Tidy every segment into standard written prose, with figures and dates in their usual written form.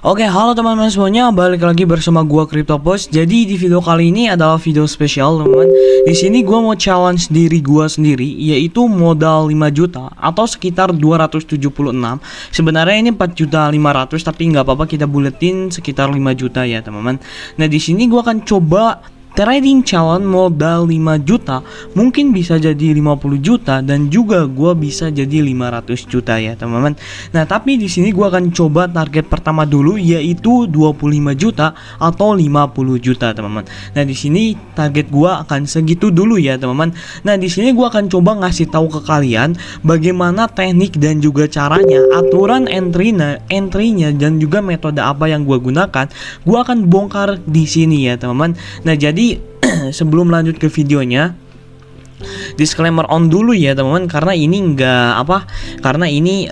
Oke, halo teman-teman semuanya, balik lagi bersama gua CryptoPost. Jadi di video kali ini adalah video spesial, teman-teman. Di sini gua mau challenge diri gua sendiri, yaitu modal 5 juta atau sekitar 276. Sebenarnya ini 4.500.000, tapi nggak apa-apa, kita buletin sekitar 5 juta ya, teman-teman. Nah, di sini gua akan coba trading challenge modal 5 juta, mungkin bisa jadi 50 juta dan juga gua bisa jadi 500 juta ya, teman-teman. Nah, tapi di sini gua akan coba target pertama dulu, yaitu 25 juta atau 50 juta, teman-teman. Nah, di sini target gua akan segitu dulu ya, teman-teman. Nah, di sini gua akan coba ngasih tahu ke kalian bagaimana teknik dan juga caranya, aturan entry-nya dan juga metode apa yang gua gunakan. Gua akan bongkar di sini ya, teman-teman. Nah, jadi sebelum lanjut ke videonya, disclaimer on dulu ya, teman-teman, karena ini karena ini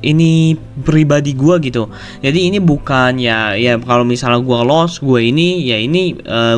ini pribadi gua gitu. Jadi ini bukan ya kalau misalnya gua loss, gua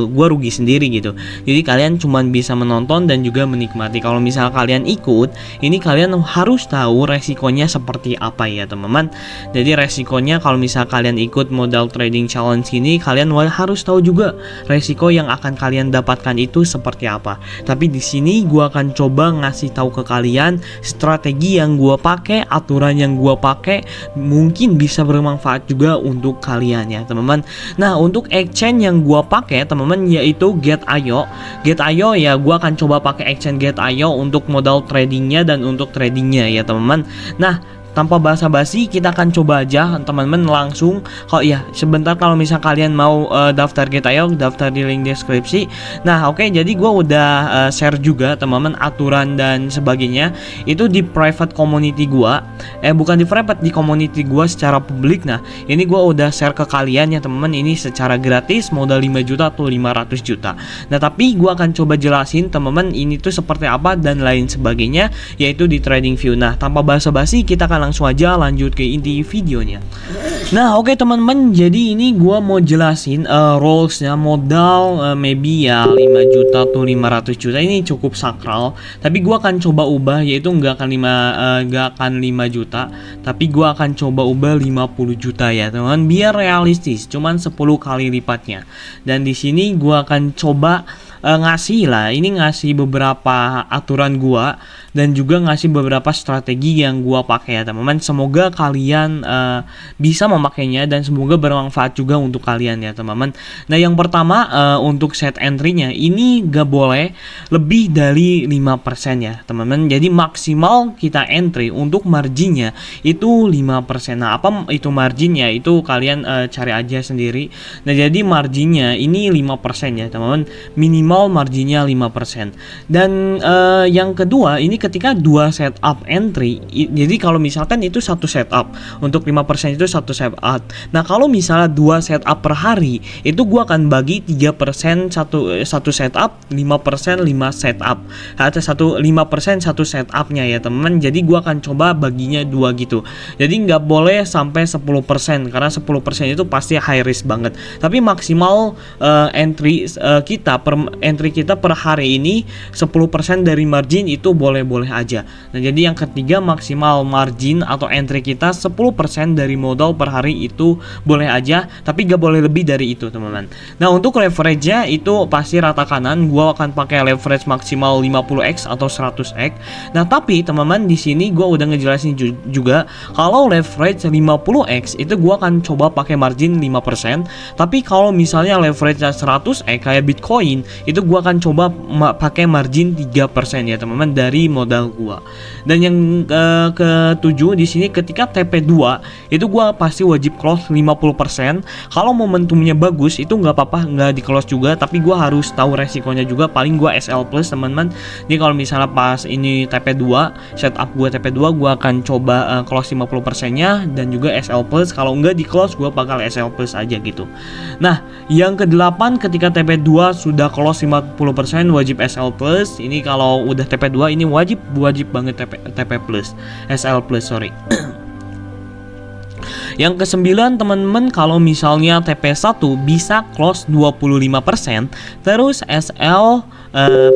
gua rugi sendiri gitu. Jadi kalian cuman bisa menonton dan juga menikmati. Kalau misalnya kalian ikut, ini kalian harus tahu resikonya seperti apa ya, teman-teman. Jadi resikonya kalau misalnya kalian ikut modal trading challenge ini, kalian harus tahu juga resiko yang akan kalian dapatkan itu seperti apa. Tapi di sini gua akan coba ngasih tahu ke kalian strategi yang gua pakai, aturan yang gua pakai, mungkin bisa bermanfaat juga untuk kalian ya, teman-teman. Nah, untuk exchange yang gua pakai, teman-teman, yaitu Get.io. Get.io ya, gua akan coba pakai exchange Get.io untuk modal tradingnya dan untuk tradingnya ya, teman-teman. Nah, tanpa basa-basi, kita akan coba aja, teman-teman, langsung. Sebentar, kalau misal kalian mau daftar Get.io, daftar di link deskripsi. Nah, oke, jadi gue udah share juga, teman-teman, aturan dan sebagainya itu di private community gue, bukan di private, di community gue secara publik. Nah, ini gue udah share ke kalian ya, teman-teman, ini secara gratis, modal 5 juta atau 500 juta. Nah, tapi gue akan coba jelasin, teman-teman, ini tuh seperti apa dan lain sebagainya, yaitu di TradingView. Nah, tanpa basa-basi, kita akan langsung aja lanjut ke inti videonya. Nah, oke, teman-teman, jadi ini gua mau jelasin rules-nya modal maybe ya 5 juta atau 500 juta. Ini cukup sakral, tapi gua akan coba ubah, yaitu nggak akan 5 juta, tapi gua akan coba ubah 50 juta ya, teman-teman, biar realistis, cuman 10 kali lipatnya. Dan di sini gua akan coba ngasih beberapa aturan gua dan juga ngasih beberapa strategi yang gua pakai ya, teman-teman. Semoga kalian bisa memakainya dan semoga bermanfaat juga untuk kalian ya, teman-teman. Nah, yang pertama, untuk set entry-nya ini gak boleh lebih dari 5% ya, teman-teman. Jadi maksimal kita entry untuk marginnya itu 5%. Nah, apa itu marginnya? Itu kalian cari aja sendiri. Nah, jadi marginnya ini 5% ya, teman-teman. Minimal marginnya 5%. Dan yang kedua, ini ketika dua setup entry, jadi kalau misalkan itu satu setup, untuk 5% itu satu setup. Nah, kalau misalnya dua setup per hari, itu gua akan bagi 3% satu setup, 5% 5 setup, atau 5% satu setupnya ya, teman-teman. Jadi gua akan coba baginya dua gitu. Jadi nggak boleh sampai 10%, karena 10% itu pasti high risk banget. Tapi maksimal entry kita per hari ini 10% dari margin itu boleh aja. Nah, jadi yang ketiga, maksimal margin atau entry kita 10% dari modal per hari itu boleh aja, tapi gak boleh lebih dari itu, teman-teman. Nah, untuk leverage-nya itu pasti rata kanan. Gua akan pakai leverage maksimal 50x atau 100x. Nah, tapi teman-teman, di sini gua udah ngejelasin juga kalau leverage 50x itu gua akan coba pakai margin 5%, tapi kalau misalnya leverage-nya 100x kayak Bitcoin, itu gua akan coba pakai margin 3% ya, teman-teman, dari modal gua. Dan yang ketujuh di sini, ketika TP2 itu gua pasti wajib close 50%. Kalau momentumnya bagus itu nggak apa-apa, nggak di close juga, tapi gua harus tahu resikonya juga. Paling gua SL plus, teman-teman. Jadi kalau misalnya pas ini TP2, setup gua TP2, gua akan coba close 50%-nya dan juga SL plus. Kalau nggak di close, gua bakal SL plus aja gitu. Nah, yang ke-8, ketika TP2 sudah close 50%, wajib SL plus. Ini kalau udah TP2 ini wajib banget TP plus, SL plus, sorry. Yang ke-9, teman-teman, kalau misalnya TP1 bisa close 25%, terus SL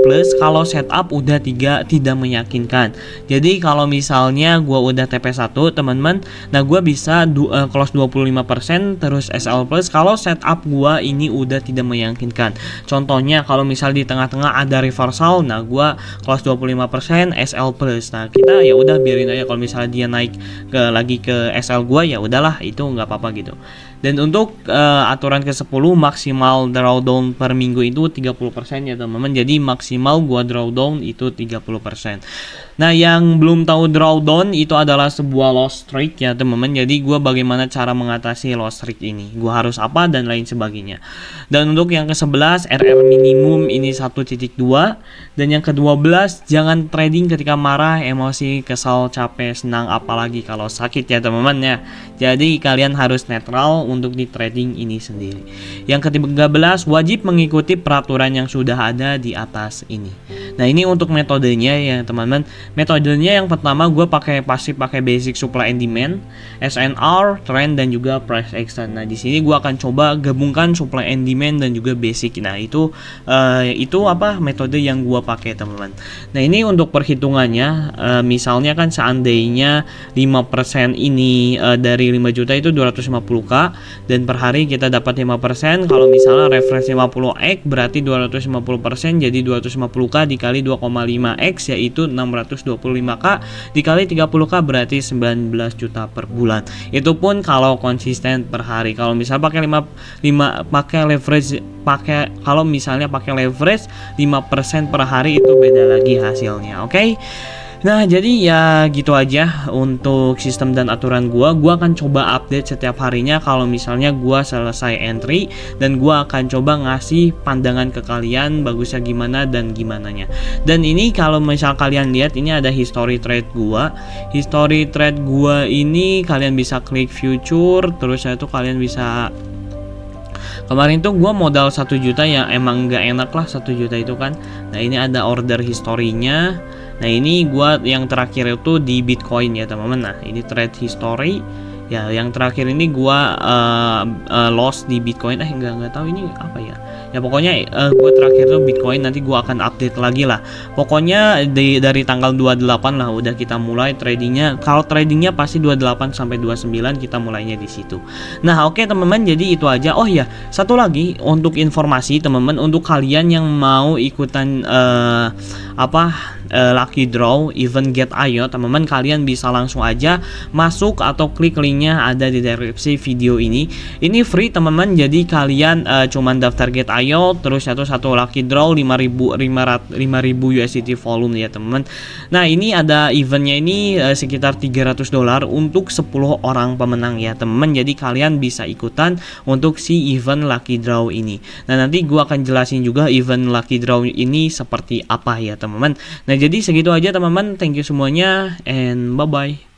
plus kalau setup udah tidak meyakinkan. Jadi kalau misalnya gua udah TP1 teman-teman, nah gua bisa close 25% terus SL plus kalau setup gua ini udah tidak meyakinkan. Contohnya kalau misal di tengah-tengah ada reversal, nah gua close 25% SL plus. Nah kita ya udah biarin aja, kalau misalnya dia naik lagi ke SL gua ya udahlah, itu nggak apa-apa gitu. Dan untuk aturan ke-10 maksimal drawdown per minggu itu 30% ya teman-teman. Jadi maksimal gua drawdown itu 30%. Nah, yang belum tahu drawdown itu adalah sebuah loss streak ya teman-teman. Jadi gua bagaimana cara mengatasi loss streak ini, gua harus apa dan lain sebagainya. Dan untuk yang ke-11 RR minimum ini 1.2, dan yang ke-12 jangan trading ketika marah, emosi, kesal, capek, senang, apalagi kalau sakit ya teman-teman ya. Jadi kalian harus netral untuk di trading ini sendiri. Yang ke-13 wajib mengikuti peraturan yang sudah ada di atas ini. Nah, ini untuk metodenya ya teman-teman. Metodenya yang pertama gue pakai basic supply and demand, SNR, trend, dan juga price action. Nah, di sini gue akan coba gabungkan supply and demand dan juga basic. Nah, itu apa metode yang gue pakai teman-teman. Nah, ini untuk perhitungannya misalnya kan seandainya 5% ini dari 5 juta itu 250k, dan per hari kita dapat 5%. Kalau misalnya reference 50x berarti 250%, jadi 250k dikali 2,5x yaitu 625k, dikali 30k berarti 19 juta per bulan. Itu pun kalau konsisten per hari. Kalau misalnya pakai 5 pakai leverage, kalau misalnya pakai leverage 5% per hari itu beda lagi hasilnya. Oke. Nah, jadi ya gitu aja untuk sistem dan aturan gua akan coba update setiap harinya kalau misalnya gua selesai entry, dan gua akan coba ngasih pandangan ke kalian bagusnya gimana dan gimananya. Dan ini kalau misal kalian lihat, ini ada history trade gua. History trade gua ini kalian bisa klik future, terus itu kalian bisa, kemarin tuh gue modal 1 juta ya, emang nggak enak lah 1 juta itu kan. Nah, ini ada order historinya. Nah, ini gue yang terakhir itu di Bitcoin ya teman-teman. Nah, ini trade history ya, yang terakhir ini gue loss di Bitcoin. Nggak tahu ini apa ya. Ya pokoknya gue terakhir tuh Bitcoin, nanti gue akan update lagi lah. Pokoknya dari tanggal 28 lah udah kita mulai tradingnya. Kalau tradingnya pasti 28 sampai 29 kita mulainya di situ. Nah, oke teman-teman, jadi itu aja. Oh ya, satu lagi untuk informasi teman-teman, untuk kalian yang mau ikutan lucky draw event Get Ayo teman-teman, kalian bisa langsung aja masuk atau klik linknya ada di deskripsi video ini. Ini free teman-teman, jadi kalian cuman daftar Get Ayo, terus satu lucky draw 5.000 USDT volume ya teman-teman. Nah, ini ada eventnya ini sekitar $300 untuk 10 orang pemenang ya teman-teman. Jadi kalian bisa ikutan untuk si event lucky draw ini. Nah, nanti gua akan jelasin juga event lucky draw ini seperti apa ya teman-teman. Nah, jadi segitu aja teman-teman. Thank you semuanya and bye bye.